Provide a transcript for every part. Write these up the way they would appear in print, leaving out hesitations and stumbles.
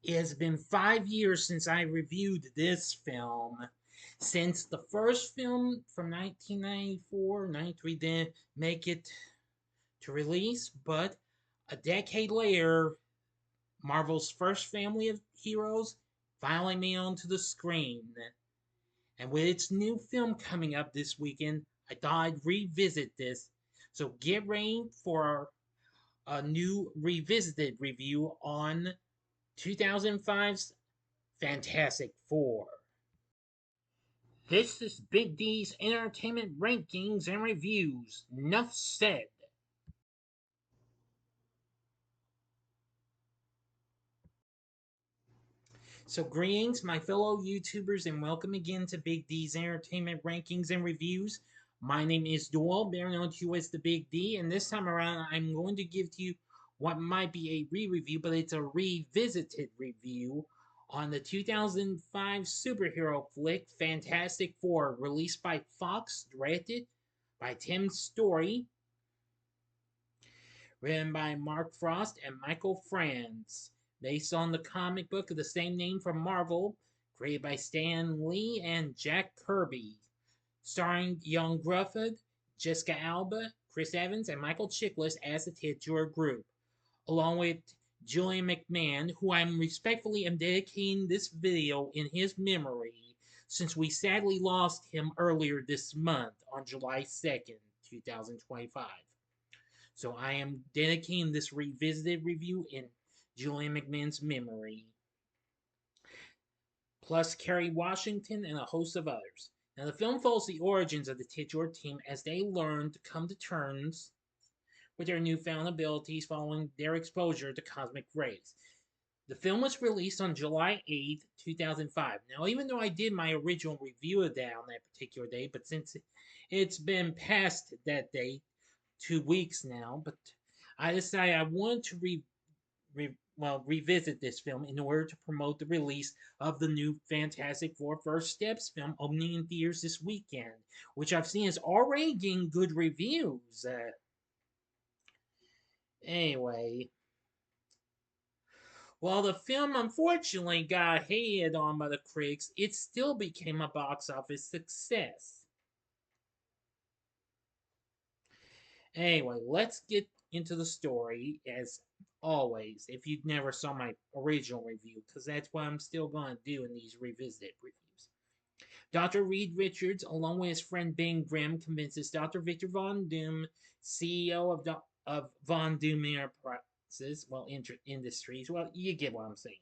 It has been 5 years since I reviewed this film. Since the first film from 1994, 93 didn't make it to release, but a decade later, Marvel's first family of heroes finally made it onto the screen. And with its new film coming up this weekend, I thought I'd revisit this. So get ready for a new revisited review on 2005's Fantastic Four. This is Big D's Entertainment Rankings and Reviews. Enough said. So, greetings, my fellow YouTubers, and welcome again to Big D's Entertainment Rankings and Reviews. My name is Doyle, better known to you as the Big D, and this time around I'm going to give to you what might be a re-review, but it's a revisited review on the 2005 superhero flick Fantastic Four, released by Fox, directed by Tim Story, written by Mark Frost and Michael Franz, based on the comic book of the same name from Marvel, created by Stan Lee and Jack Kirby, starring Ioan Gruffudd, Jessica Alba, Chris Evans, and Michael Chiklis as the titular group, along with Julian McMahon, who I'm respectfully am dedicating this video in his memory, since we sadly lost him earlier this month on July 2nd, 2025. So I am dedicating this revisited review in Julian McMahon's memory, plus Kerry Washington and a host of others. Now, the film follows the origins of the titular team as they learn to come to terms with their newfound abilities following their exposure to cosmic rays. The film was released on July 8th, 2005. Now, even though I did my original review of that on that particular day, but since it's been past that date, 2 weeks now, but I decided I wanted to revisit this film in order to promote the release of the new Fantastic Four First Steps film opening in theaters this weekend, which I've seen is already getting good reviews. Anyway, while the film unfortunately got hated on by the critics, it still became a box office success. Anyway, let's get into the story as always, if you never saw my original review, because that's what I'm still going to do in these revisited reviews. Dr. Reed Richards, along with his friend Ben Grimm, convinces Dr. Victor Von Doom, CEO of Von Doom Enterprises, Industries, well, you get what I'm saying,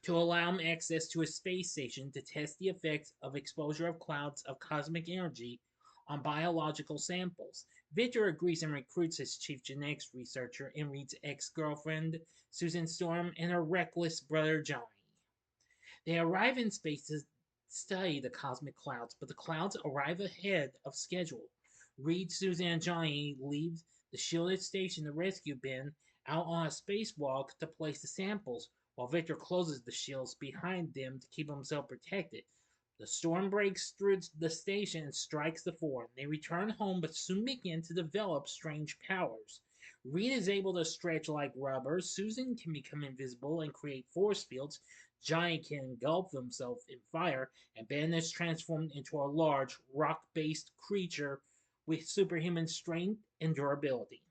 to allow him access to a space station to test the effects of exposure of clouds of cosmic energy on biological samples. Victor agrees and recruits his chief genetics researcher and Reed's ex-girlfriend, Susan Storm, and her reckless brother, Johnny. They arrive in space to study the cosmic clouds, but the clouds arrive ahead of schedule. Reed, Susan, and Johnny leave the shielded station to rescue Ben out on a spacewalk to place the samples, while Victor closes the shields behind them to keep himself protected. The storm breaks through the station and strikes the four. They return home but soon begin to develop strange powers. Reed is able to stretch like rubber, Susan can become invisible and create force fields, Johnny can engulf himself in fire, and Ben is transformed into a large, rock based creature with superhuman strength and durability.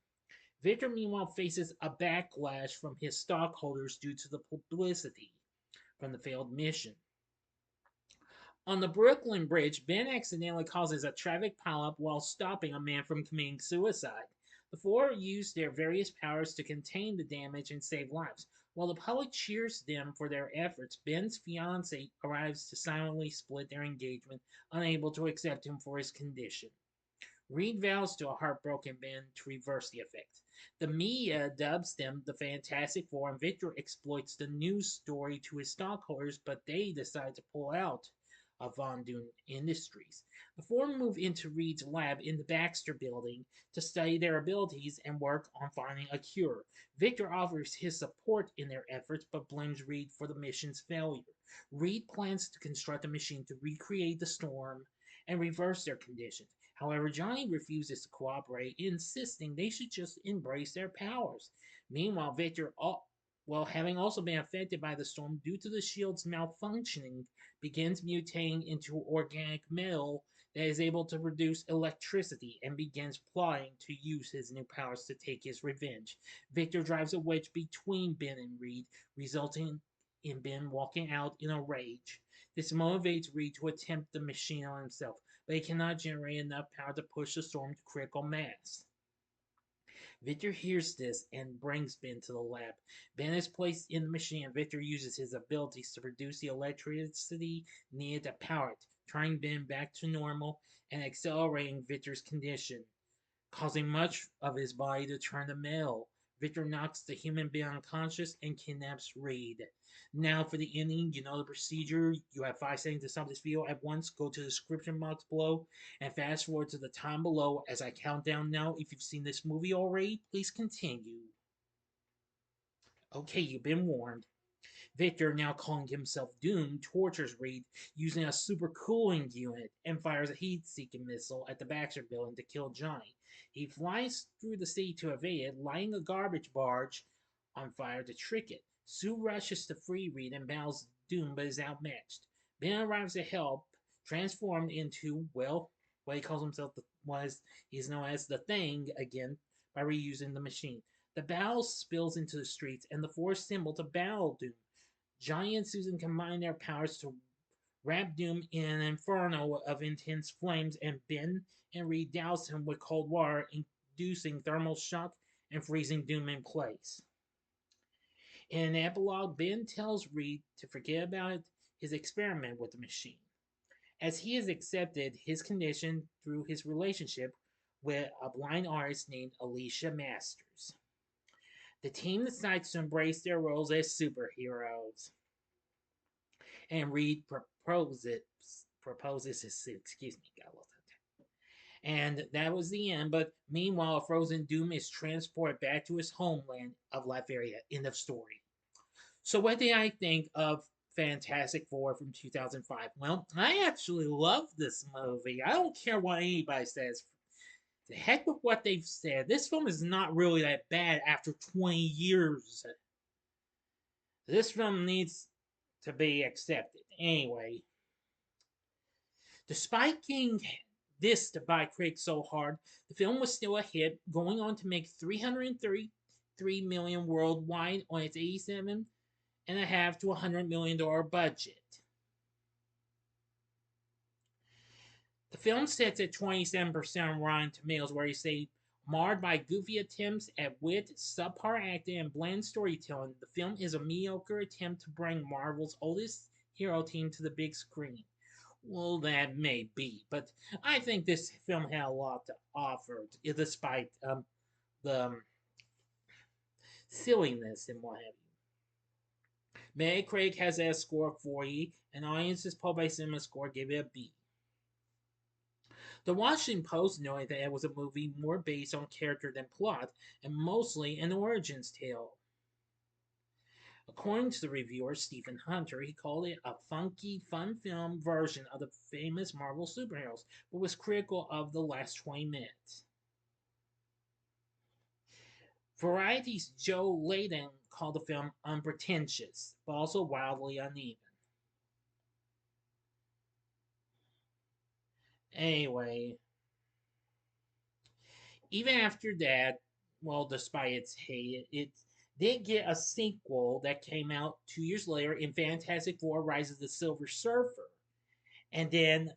Victor, meanwhile, faces a backlash from his stockholders due to the publicity from the failed mission. On the Brooklyn Bridge, Ben accidentally causes a traffic pileup while stopping a man from committing suicide. The four use their various powers to contain the damage and save lives. While the public cheers them for their efforts, Ben's fiancée arrives to silently split their engagement, unable to accept him for his condition. Reed vows to a heartbroken Ben to reverse the effects. The media dubs them the Fantastic Four, and Victor exploits the news story to his stockholders, but they decide to pull out of Von Doom Industries. The four move into Reed's lab in the Baxter building to study their abilities and work on finding a cure. Victor offers his support in their efforts, but blames Reed for the mission's failure. Reed plans to construct a machine to recreate the storm and reverse their conditions. However, Johnny refuses to cooperate, insisting they should just embrace their powers. Meanwhile, Victor well, having also been affected by the storm due to the shield's malfunctioning, begins mutating into organic metal that is able to produce electricity and begins plotting to use his new powers to take his revenge. Victor drives a wedge between Ben and Reed, resulting in Ben walking out in a rage. This motivates Reed to attempt the machine on himself, but he cannot generate enough power to push the storm to critical mass. Victor hears this and brings Ben to the lab. Ben is placed in the machine and Victor uses his abilities to produce the electricity needed to power it, turning Ben back to normal and accelerating Victor's condition, causing much of his body to turn to metal. Victor knocks the human being unconscious and kidnaps Reed. Now for the ending, you know the procedure. You have 5 seconds to stop this video at once. Go to the description box below and fast forward to the time below as I count down now. If you've seen this movie already, please continue. Okay, you've been warned. Victor, now calling himself Doom, tortures Reed using a super cooling unit and fires a heat seeking missile at the Baxter building to kill Johnny. He flies through the city to evade it, lighting a garbage barge on fire to trick it. Sue rushes to free Reed and battles Doom but is outmatched. Ben arrives to help, transformed into, well, what he calls himself, he's known as the Thing again by reusing the machine. The battle spills into the streets and the four assemble to battle Doom. Johnny and Susan combine their powers to wrap Doom in an inferno of intense flames, and Ben and Reed douse him with cold water, inducing thermal shock and freezing Doom in place. In an epilogue, Ben tells Reed to forget about his experiment with the machine, as he has accepted his condition through his relationship with a blind artist named Alicia Masters. The team decides to embrace their roles as superheroes, and Reed proposes his suit. Excuse me, got a little time. And that was the end. But meanwhile, a frozen Doom is transported back to his homeland of Latveria. End of story. So, what did I think of Fantastic Four from 2005? Well, I actually love this movie. I don't care what anybody says. The heck with what they've said. This film is not really that bad after 20 years. This film needs to be accepted. Anyway, despite getting dissed by critics so hard, the film was still a hit, going on to make $333 million worldwide on its $87.5 to $100 million budget. The film sits at 27% on Rotten Tomatoes, where you say, marred by goofy attempts at wit, subpar acting, and bland storytelling, the film is a mediocre attempt to bring Marvel's oldest hero team to the big screen. Well, that may be, but I think this film had a lot to offer, despite the silliness and what have you. Metacritic has a score of 40, and audience's Public Cinema score gave it a B. The Washington Post noted that it was a movie more based on character than plot, and mostly an origins tale. According to the reviewer Stephen Hunter, he called it a funky, fun film version of the famous Marvel superheroes, but was critical of the last 20 minutes. Variety's Joe Layden called the film unpretentious, but also wildly uneven. Anyway, even after that, well, despite its hate, it did get a sequel that came out 2 years later in Fantastic Four: Rise of the Silver Surfer, and then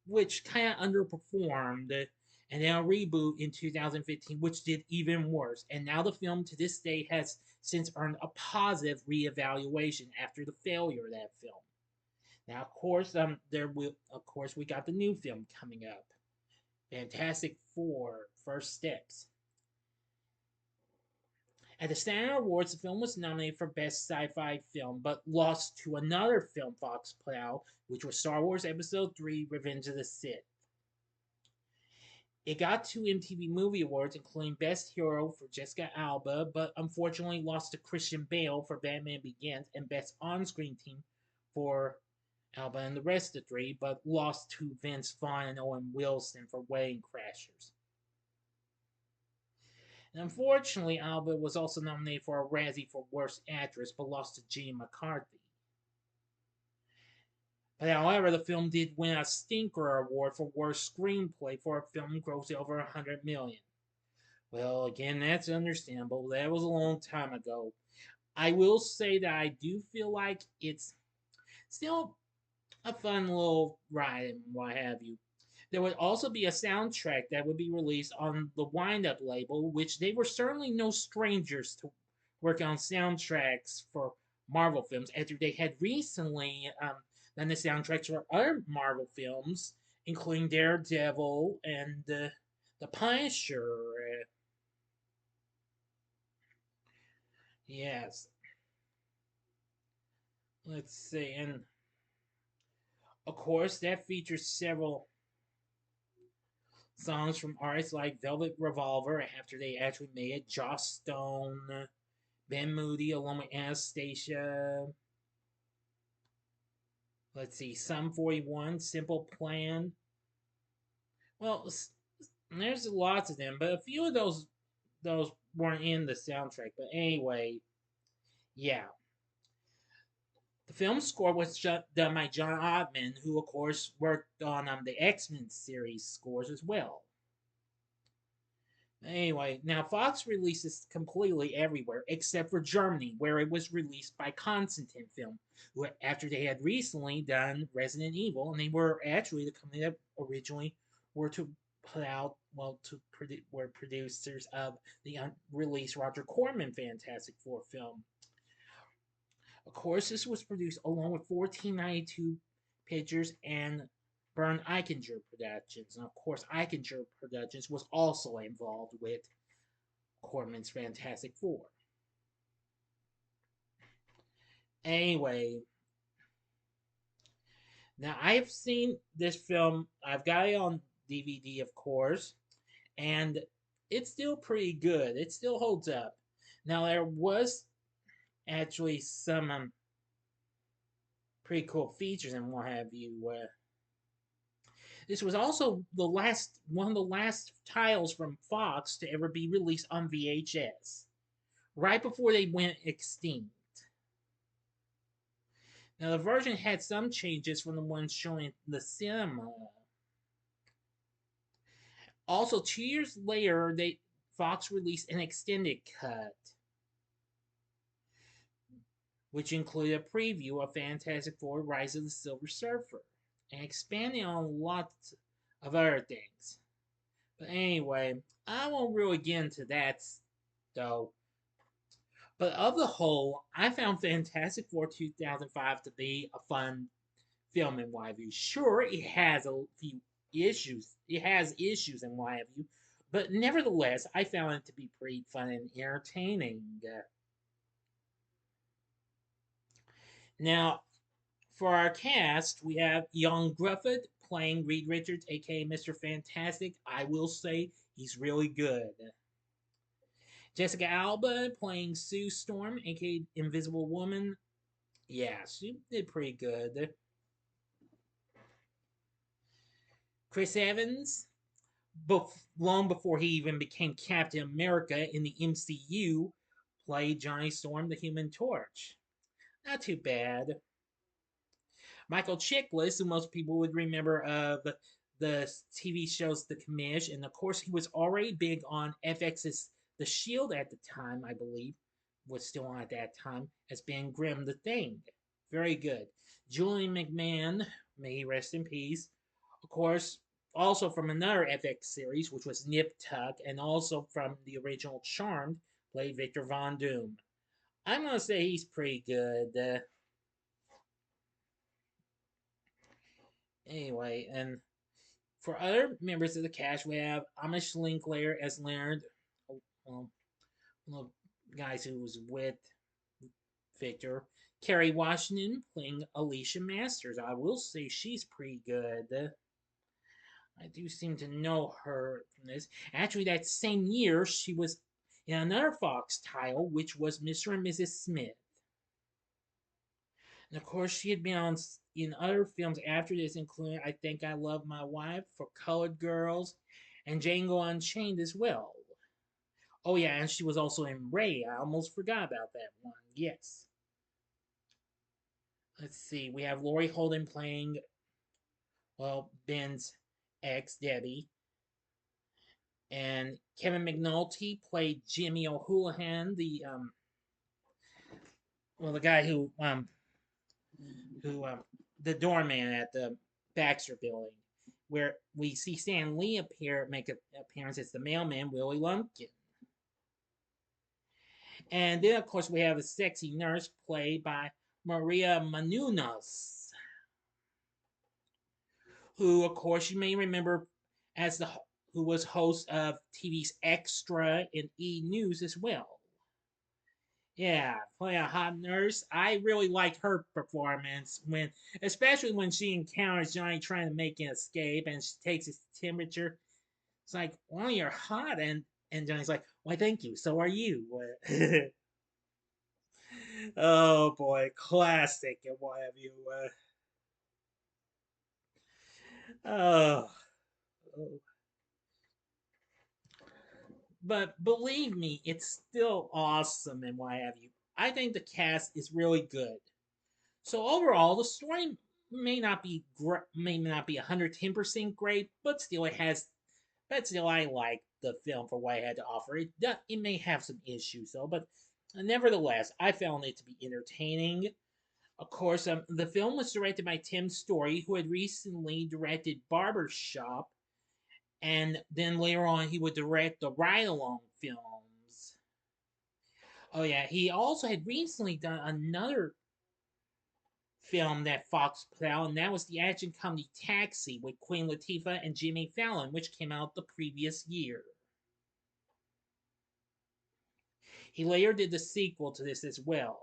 which kind of underperformed, and then a reboot in 2015, which did even worse. And now the film to this day has since earned a positive reevaluation after the failure of that film. Now, of course, we got the new film coming up, Fantastic Four: First Steps. At the Saturn Awards, the film was nominated for Best Sci-Fi Film, but lost to another film Fox put out, which was Star Wars Episode 3: Revenge of the Sith. It got 2 MTV Movie Awards, including Best Hero for Jessica Alba, but unfortunately lost to Christian Bale for Batman Begins, and Best On-Screen Team for Alba and the rest of the three, but lost to Vince Vaughn and Owen Wilson for Wedding Crashers. Unfortunately, Alba was also nominated for a Razzie for Worst Actress, but lost to Gene McCarthy. But however, the film did win a Stinker Award for Worst Screenplay for a film grossing over 100 million. Well, again, that's understandable. That was a long time ago. I will say that I do feel like it's still a fun little ride and what have you. There would also be a soundtrack that would be released on the Wind Up label, which they were certainly no strangers to work on soundtracks for Marvel films, after they had recently done the soundtracks for other Marvel films, including Daredevil and The Punisher. Yes, let's see, and of course that features several songs from artists like Velvet Revolver after they actually made it, Joss Stone, Ben Moody along with Anastasia. Let's see, Sum 41, Simple Plan. Well, there's lots of them, but a few of those weren't in the soundtrack. But anyway, yeah. The film score was done by John Ottman, who of course worked on the X-Men series scores as well. Anyway, now Fox releases completely everywhere except for Germany, where it was released by Constantine Film, after they had recently done Resident Evil, and they were actually the company that originally were to put out, well, were producers of the unreleased Roger Corman Fantastic Four film. Of course, this was produced along with 1492 Pictures and Bern Eichinger Productions. And of course, Eichinger Productions was also involved with Corman's Fantastic Four. Anyway, now I've seen this film, I've got it on DVD, of course, and it's still pretty good. It still holds up. Now, there was actually some pretty cool features and what have you. This was also one of the last titles from Fox to ever be released on VHS, right before they went extinct. Now the version had some changes from the ones shown in the cinema. Also, 2 years later, Fox released an extended cut, which included a preview of Fantastic Four: Rise of the Silver Surfer, and expanding on lots of other things. But anyway, I won't really get into that though. But of the whole, I found Fantastic Four 2005 to be a fun film in my view. Sure, it has a few issues. It has issues in my view, but nevertheless, I found it to be pretty fun and entertaining. Now, for our cast, we have Ioan Gruffudd playing Reed Richards, aka Mr. Fantastic. I will say he's really good. Jessica Alba playing Sue Storm, aka Invisible Woman. Yeah, she did pretty good. Chris Evans, long before he even became Captain America in the MCU, played Johnny Storm, the Human Torch. Not too bad. Michael Chiklis, who most people would remember of the TV shows The Commish, and of course he was already big on FX's The Shield at the time, I believe, was still on at that time, as being Grim the Thing. Very good. Julian McMahon, may he rest in peace. Of course, also from another FX series, which was Nip Tuck, and also from the original Charmed, played Victor Von Doom. I'm going to say he's pretty good. Anyway, and for other members of the cast, we have Amish Linklater as Leonard, well, one of the guys who was with Victor. Kerry Washington playing Alicia Masters. I will say she's pretty good. I do seem to know her from this. Actually, that same year, she was in another Fox title, which was Mr. and Mrs. Smith. And of course, she had been on in other films after this, including I Think I Love My Wife, For Colored Girls, and Django Unchained as well. Oh yeah, and she was also in Ray. I almost forgot about that one. Yes. Let's see. We have Laurie Holden playing, well, Ben's ex, Debbie. And Kevin McNulty played Jimmy O'Houlihan, the guy who the doorman at the Baxter building, where we see Stan Lee make an appearance as the mailman Willie Lumpkin. And then, of course, we have a sexy nurse played by Maria Menounos, who, of course, you may remember as the who was host of TV's Extra and E News as well. Yeah, playing a hot nurse. I really liked her performance especially when she encounters Johnny trying to make an escape and she takes his temperature. It's like, well, you're hot, and Johnny's like, why, thank you. So are you. Oh boy, classic and what have you. Oh, oh, but believe me, it's still awesome and what have you. I think the cast is really good. So overall, the story may not be 110% great, but still I like the film for what it had to offer. It may have some issues though, but nevertheless, I found it to be entertaining. Of course, the film was directed by Tim Story, who had recently directed Barbershop, and then later on he would direct the Ride Along films. Oh yeah, he also had recently done another film that Fox put out, and that was the action comedy Taxi with Queen Latifah and Jimmy Fallon, which came out the previous year. He later did the sequel to this as well,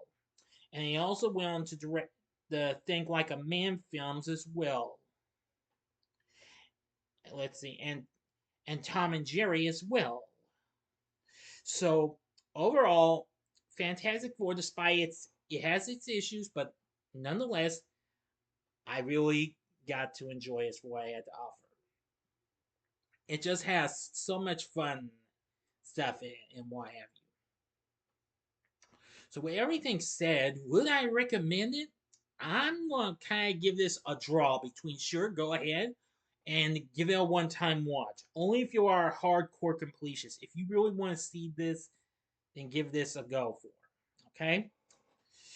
and he also went on to direct the Think Like a Man films as well. Let's see, and Tom and Jerry as well. So overall, Fantastic Four, despite it has its issues, but nonetheless, I really got to enjoy it for what it had to offer. It just has so much fun stuff in it and what have you. So with everything said, would I recommend it? I'm gonna kind of give this a draw between sure, go ahead and give it a one-time watch. Only if you are a hardcore completionist. If you really want to see this, then give this a go for. Okay?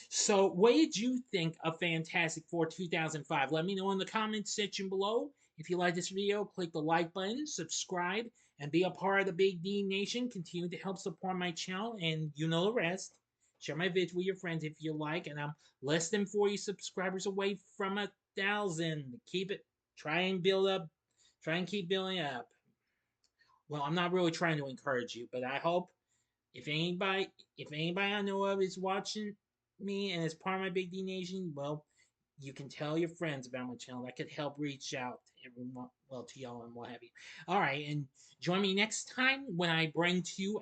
So, what did you think of Fantastic Four 2005? Let me know in the comments section below. If you like this video, click the like button, subscribe, and be a part of the Big D Nation. Continue to help support my channel, and you know the rest. Share my vids with your friends if you like, and I'm less than 40 subscribers away from 1,000. Keep it, try and build up, try and keep building up. Well, I'm not really trying to encourage you, but I hope if anybody, if anybody I know of is watching me and is part of my Big D Nation, well, you can tell your friends about my channel. That could help reach out to everyone, well, to y'all and what have you. All right, and join me next time when I bring to you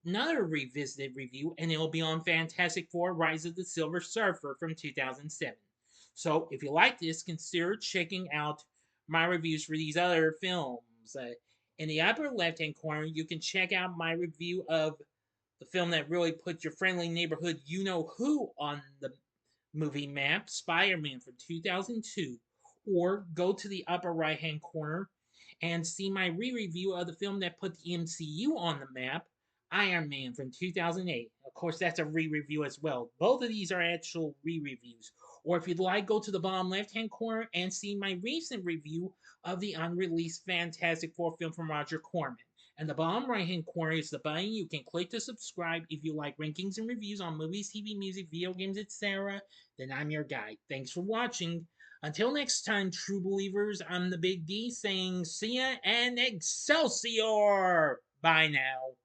another revisited review, and it'll be on Fantastic Four: Rise of the Silver Surfer from 2007. So, if you like this, consider checking out my reviews for these other films. In the upper left-hand corner, you can check out my review of the film that really put your friendly neighborhood you-know-who on the movie map, Spider-Man from 2002, or go to the upper right-hand corner and see my re-review of the film that put the MCU on the map, Iron Man from 2008. Of course, that's a re-review as well. Both of these are actual re-reviews. Or if you'd like, go to the bottom left-hand corner and see my recent review of the unreleased Fantastic Four film from Roger Corman. And the bottom right hand corner is the button you can click to subscribe if you like rankings and reviews on movies, TV, music, video games, etc. Then I'm your guide. Thanks for watching. Until next time, true believers, I'm the Big D saying see ya and Excelsior! Bye now.